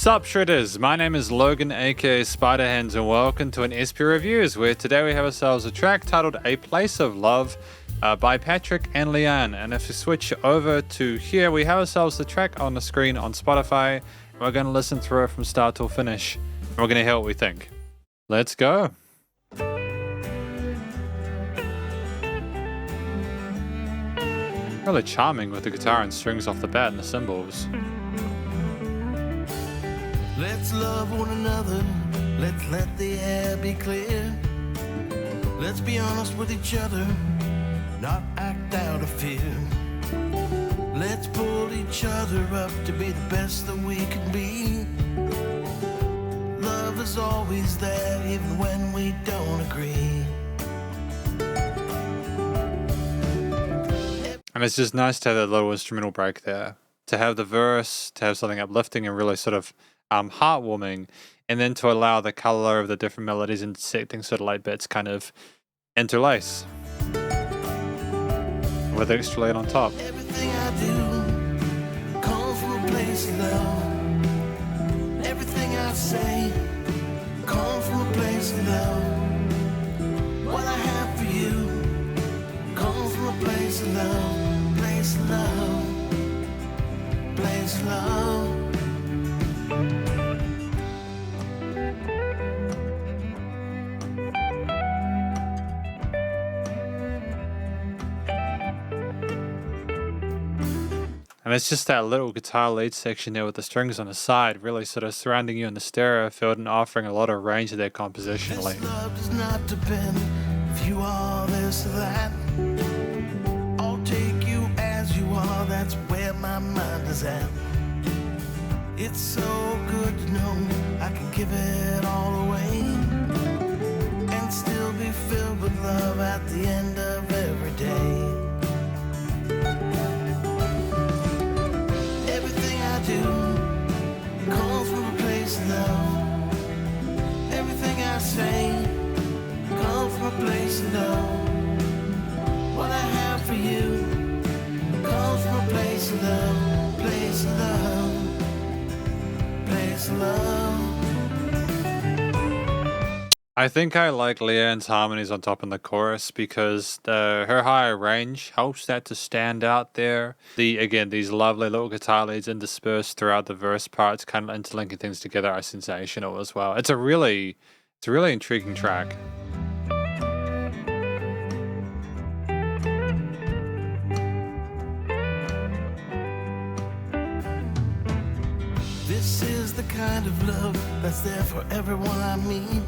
Sup Shredders, my name is Logan aka Spiderhands and welcome to an SP Reviews, where today we have ourselves a track titled A Place of Love by Patrick and Leanne. And if you switch over to here, we have ourselves the track on the screen on Spotify, and we're going to listen through it from start till finish. And we're going to hear what we think. Let's go. Really charming with the guitar and strings off the bat and the cymbals. Let's love one another, let's let the air be clear. Let's be honest with each other, not act out of fear. Let's pull each other up to be the best that we can be. Love is always there, even when we don't agree. And it's just nice to have that little instrumental break there. To have the verse, to have something uplifting and really sort of heartwarming, and then to allow the color of the different melodies and intersecting sort of light bits kind of interlace with the extra layer on top. Everything I do comes from a place of love. Everything I say comes from a place of love. What I have for you comes from a place of love, place of love, place of love. And it's just that little guitar lead section there with the strings on the side, really sort of surrounding you in the stereo field and offering a lot of range to their compositionally. This love does not depend if you are this or that. I'll take you as you are, that's where my mind is at. It's so good to know I can give it all away and still be filled with love at the end of every day. Everything I do comes from a place of love. Everything I say comes from a place of love. What I have for you comes from a place of love, place of love, place of love. I think I like Leanne's harmonies on top in the chorus because her higher range helps that to stand out there. Again, these lovely little guitar leads interspersed throughout the verse parts, kind of interlinking things together, are sensational as well. It's a really intriguing track. This is the kind of love that's there for everyone I meet.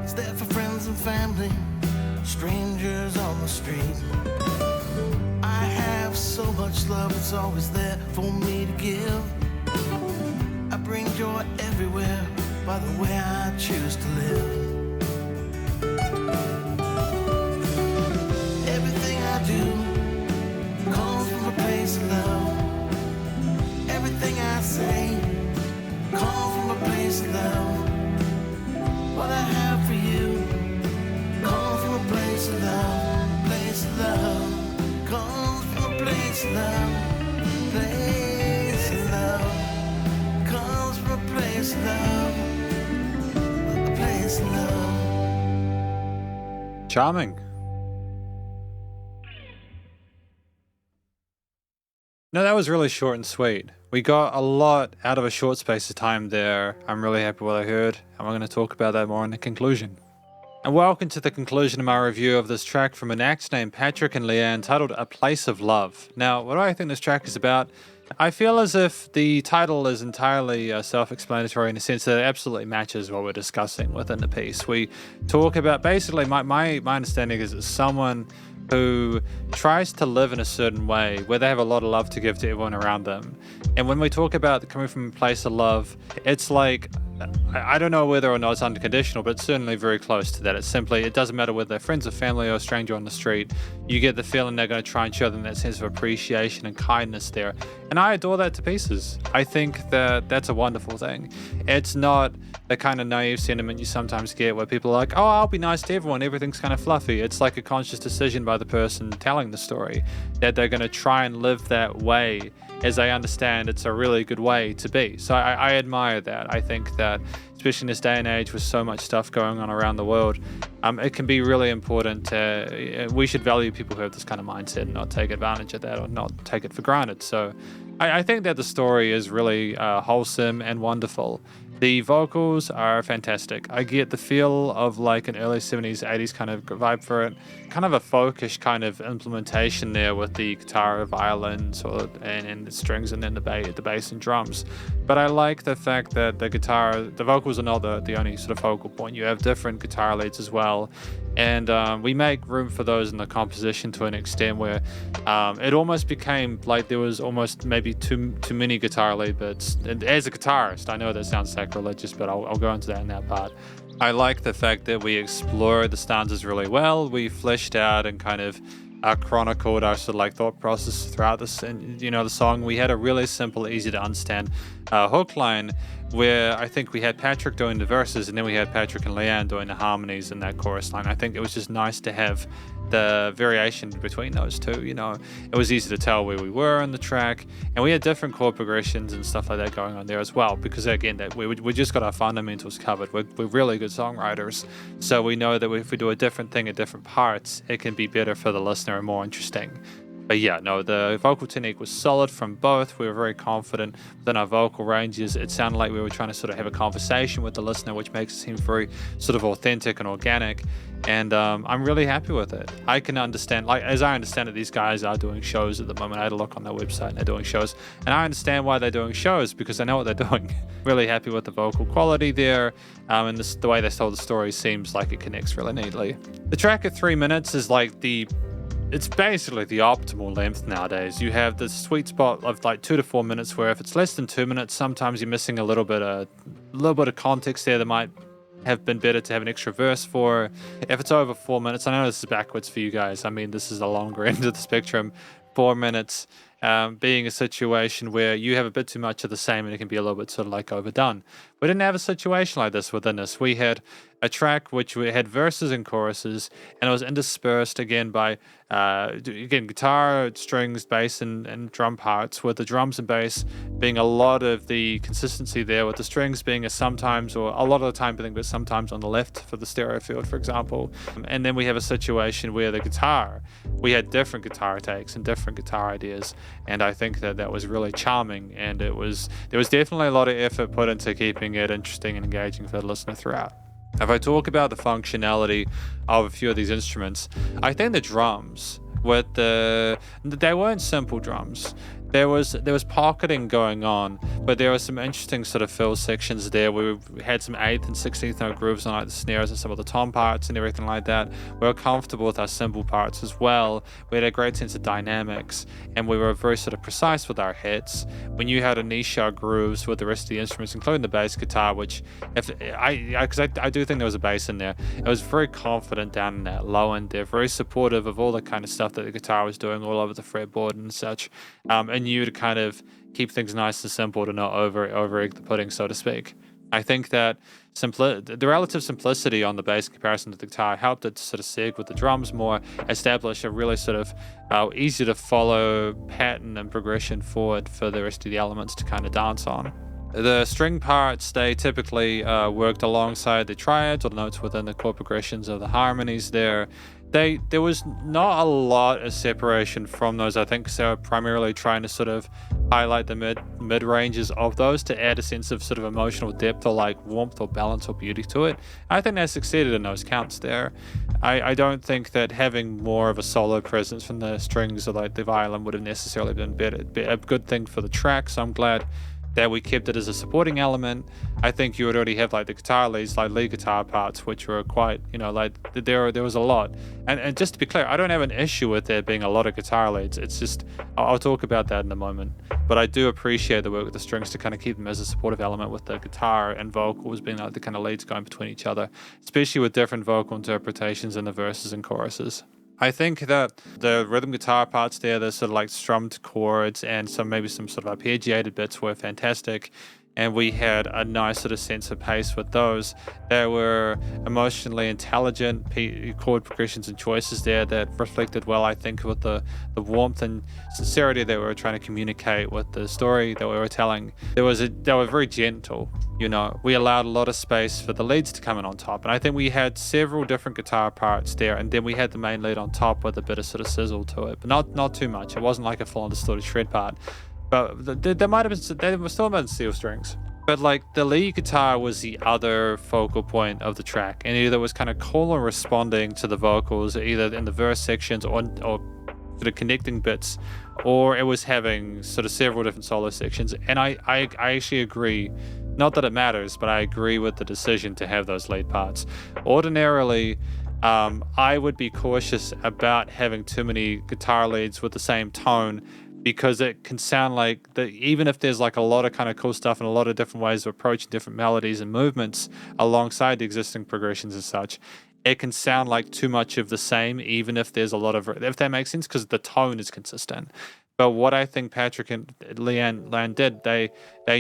It's there for friends and family, strangers on the street. I have so much love, it's always there for me to give. I bring joy everywhere by the way I choose to live. Everything I do comes from a place of love. Everything I say comes from a place of love. What I have for you comes from a place of love, place of love. Comes from a place of love, place of love. Comes from a place of love, a place of love. Charming. No, that was really short and sweet. We got a lot out of a short space of time there. I'm really happy with what I heard, and we're going to talk about that more in the conclusion. And welcome to the conclusion of my review of this track from an act named Patrick and Leanne titled A Place of Love. Now, what do I think this track is about? I feel as if the title is entirely self-explanatory in the sense that it absolutely matches what we're discussing within the piece. We talk about, basically, my understanding is it's someone who tries to live in a certain way where they have a lot of love to give to everyone around them. And when we talk about coming from a place of love, it's like, I don't know whether or not it's unconditional, but it's certainly very close to that. It's simply, it doesn't matter whether they're friends or family or a stranger on the street, you get the feeling they're going to try and show them that sense of appreciation and kindness there. And I adore that to pieces. I think that that's a wonderful thing. It's not the kind of naive sentiment you sometimes get where people are like, oh, I'll be nice to everyone, everything's kind of fluffy. It's like a conscious decision by the person telling the story that they're going to try and live that way as they understand it's a really good way to be. So I admire that. I think that, especially in this day and age with so much stuff going on around the world, it can be really important to, we should value people who have this kind of mindset and not take advantage of that or not take it for granted. So I think that the story is really wholesome and wonderful. The vocals are fantastic. I get the feel of like an early 70s, 80s kind of vibe for it. Kind of a folkish kind of implementation there with the guitar, violins, and the strings, and then the bass and drums. But I like the fact that the vocals are not the only sort of focal point. You have different guitar leads as well. And we make room for those in the composition to an extent where it almost became like there was almost maybe too many guitar lead bits. And as a guitarist, I know that sounds sacrilegious, but I'll go into that in that part. I like the fact that we explored the stanzas really well. We fleshed out and kind of chronicled our sort of like thought process throughout this, and the song. We had a really simple, easy to understand hook line where I think we had Patrick doing the verses, and then we had Patrick and Leanne doing the harmonies in that chorus line. I think it was just nice to have the variation between those two. It was easy to tell where we were on the track, and we had different chord progressions and stuff like that going on there as well, because again, that we just got our fundamentals covered. We're really good songwriters, so we know that if we do a different thing at different parts, it can be better for the listener and more interesting. But yeah, no, the vocal technique was solid from both. We were very confident within our vocal ranges. It sounded like we were trying to sort of have a conversation with the listener, which makes it seem very sort of authentic and organic. And I'm really happy with it. I can understand, like, as I understand it, these guys are doing shows at the moment. I had a look on their website and they're doing shows. And I understand why they're doing shows, because I know what they're doing. Really happy with the vocal quality there. And the way they told the story seems like it connects really neatly. The track at 3 minutes is like it's basically the optimal length nowadays. You have the sweet spot of like 2 to 4 minutes, where if it's less than 2 minutes, sometimes you're missing a little bit of context there that might have been better to have an extra verse for. If it's over 4 minutes, I know this is backwards for you guys. I mean, this is the longer end of the spectrum. 4 minutes being a situation where you have a bit too much of the same and it can be a little bit sort of like overdone. We didn't have a situation like this within this. We had a track which we had verses and choruses, and it was interspersed again by guitar, strings, bass, and drum parts, with the drums and bass being a lot of the consistency there, with the strings being sometimes, or a lot of the time, but sometimes on the left for the stereo field, for example. And then we have a situation where the guitar, we had different guitar takes and different guitar ideas, and I think that was really charming, and there was definitely a lot of effort put into keeping it interesting and engaging for the listener throughout. If I talk about the functionality of a few of these instruments, I think the drums, they weren't simple drums. There was pocketing going on, but there were some interesting sort of fill sections there where we had some 8th and 16th note grooves on like the snares and some of the tom parts and everything like that. We were comfortable with our cymbal parts as well. We had a great sense of dynamics, and we were very sort of precise with our hits. When you had a niche grooves with the rest of the instruments, including the bass guitar, which because I do think there was a bass in there, it was very confident down in that low end there, very supportive of all the kind of stuff that the guitar was doing all over the fretboard and such. And you to kind of keep things nice and simple, to not over egg the pudding, so to speak. I think that the relative simplicity on the bass in comparison to the guitar helped it to sort of seg with the drums more, establish a really sort of easy to follow pattern and progression forward for the rest of the elements to kind of dance on. The string parts, they typically worked alongside the triads or the notes within the chord progressions of the harmonies there. There was not a lot of separation from those. I think they were primarily trying to sort of highlight the mid ranges of those to add a sense of sort of emotional depth or like warmth or balance or beauty to it. I think they succeeded in those counts there. I don't think that having more of a solo presence from the strings or like the violin would have necessarily been a good thing for the track, so I'm glad that we kept it as a supporting element. I think you would already have like the guitar leads, like lead guitar parts, which were quite, like there was a lot. And just to be clear, I don't have an issue with there being a lot of guitar leads. It's just, I'll talk about that in a moment. But I do appreciate the work with the strings to kind of keep them as a supportive element, with the guitar and vocals being like the kind of leads going between each other, especially with different vocal interpretations in the verses and choruses. I think that the rhythm guitar parts there, the sort of like strummed chords and maybe some sort of arpeggiated bits were fantastic. and we had a nice sort of sense of pace with those. They were emotionally intelligent chord progressions and choices there that reflected well, I think, with the warmth and sincerity that we were trying to communicate with the story that we were telling. They were very gentle. We allowed a lot of space for the leads to come in on top, and I think we had several different guitar parts there, and then we had the main lead on top with a bit of sort of sizzle to it, but not too much. It wasn't like a full-on distorted shred part. But there might have been, there were still been steel strings. But like the lead guitar was the other focal point of the track, and either was kind of cool and responding to the vocals, either in the verse sections or sort of connecting bits, or it was having sort of several different solo sections. And I actually agree, not that it matters, but I agree with the decision to have those lead parts. Ordinarily, I would be cautious about having too many guitar leads with the same tone, because it can sound like that, even if there's like a lot of kind of cool stuff and a lot of different ways of approaching different melodies and movements alongside the existing progressions and such, it can sound like too much of the same, even if there's a lot of, if that makes sense, because the tone is consistent. But what I think Patrick and Leanne did, they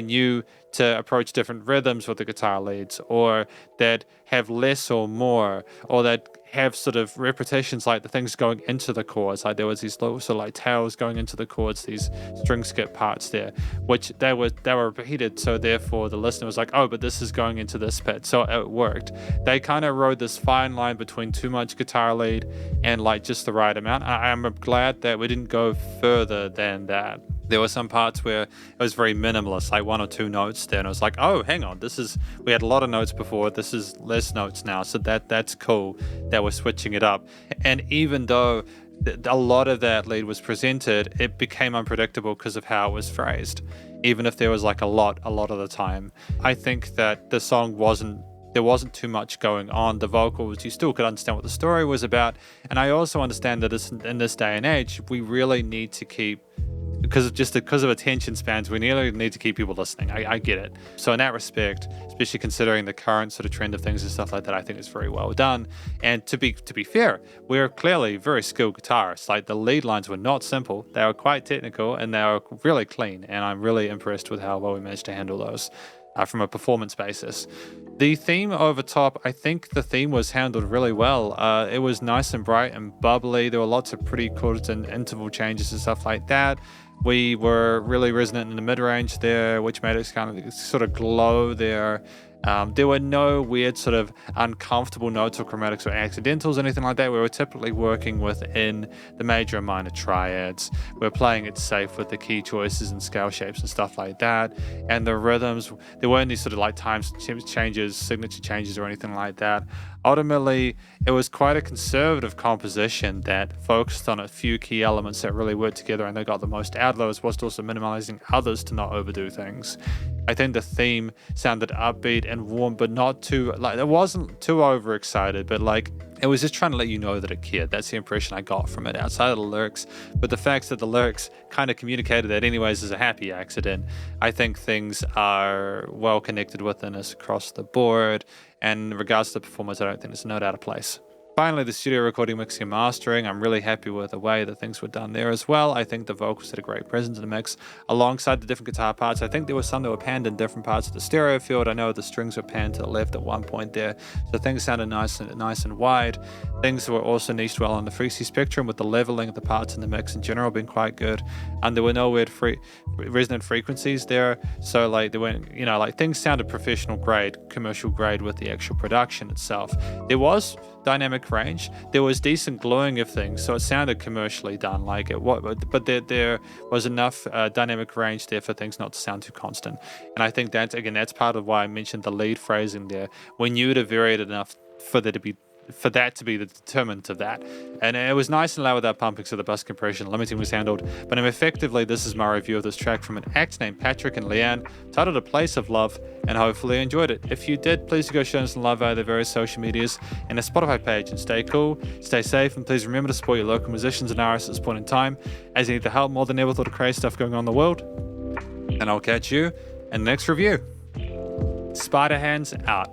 knew to approach different rhythms with the guitar leads, or that have less or more, or that have sort of repetitions, like the things going into the chords. Like there was these little sort of like tails going into the chords, these string skip parts there, which they were repeated. So therefore the listener was like, oh, but this is going into this bit. So it worked. They kind of rode this fine line between too much guitar lead and like just the right amount. I'm glad that we didn't go further than that. There were some parts where it was very minimalist, like 1 or 2 notes there, and it was like, oh, hang on, we had a lot of notes before, this is less notes now, so that's cool that we're switching it up. And even though a lot of that lead was presented, it became unpredictable because of how it was phrased, even if there was like a lot of the time. I think that the song there wasn't too much going on. The vocals, you still could understand what the story was about, and I also understand that in this day and age, we really need to keep, because of attention spans, we really need to keep people listening. I get it. So in that respect, especially considering the current sort of trend of things and stuff like that, I think it's very well done. And to be fair, we're clearly very skilled guitarists. Like the lead lines were not simple; they were quite technical, and they were really clean. And I'm really impressed with how well we managed to handle those from a performance basis. The theme over top, I think the theme was handled really well. It was nice and bright and bubbly. There were lots of pretty chords and interval changes and stuff like that. We were really resonant in the mid-range there, which made it kind of sort of glow there. There were no weird sort of uncomfortable notes or chromatics or accidentals, anything like that. We were typically working within the major and minor triads. We're playing it safe with the key choices and scale shapes and stuff like that. And the rhythms, there weren't these sort of like time changes, signature changes or anything like that. Ultimately, it was quite a conservative composition that focused on a few key elements that really worked together, and they got the most out of those, whilst also minimalizing others to not overdo things. I think the theme sounded upbeat and warm, but not too, like, it wasn't too overexcited, but like, it was just trying to let you know that it cared. That's the impression I got from it outside of the lyrics. But the fact that the lyrics kind of communicated that anyways is a happy accident. I think things are well connected within us across the board. And in regards to the performance, I don't think there's a note out of place. Finally, the studio recording, mixing and mastering. I'm really happy with the way that things were done there as well. I think the vocals had a great presence in the mix alongside the different guitar parts. I think there were some that were panned in different parts of the stereo field. I know the strings were panned to the left at one point there, so things sounded nice and wide. Things were also niched well on the frequency spectrum, with the leveling of the parts in the mix in general being quite good. And there were no weird resonant frequencies there, so like they weren't, like things sounded professional grade, commercial grade with the actual production itself. There was dynamic range, there was decent glowing of things, so it sounded commercially done, like it was, but there was enough dynamic range there for things not to sound too constant. And I think that's part of why I mentioned the lead phrasing there. We knew to vary it enough for that to be the determinant of that. And it was nice and loud without pumping, so the bus compression limiting was handled. But effectively, this is my review of this track from an act named Patrick and Leanne, titled A Place of Love, and hopefully you enjoyed it. If you did, please go show us some love via their various social medias and a Spotify page, and stay cool, stay safe, and please remember to support your local musicians and artists at this point in time, as they need the help more than ever with all the crazy stuff going on in the world. And I'll catch you in the next review. Spiderhands out.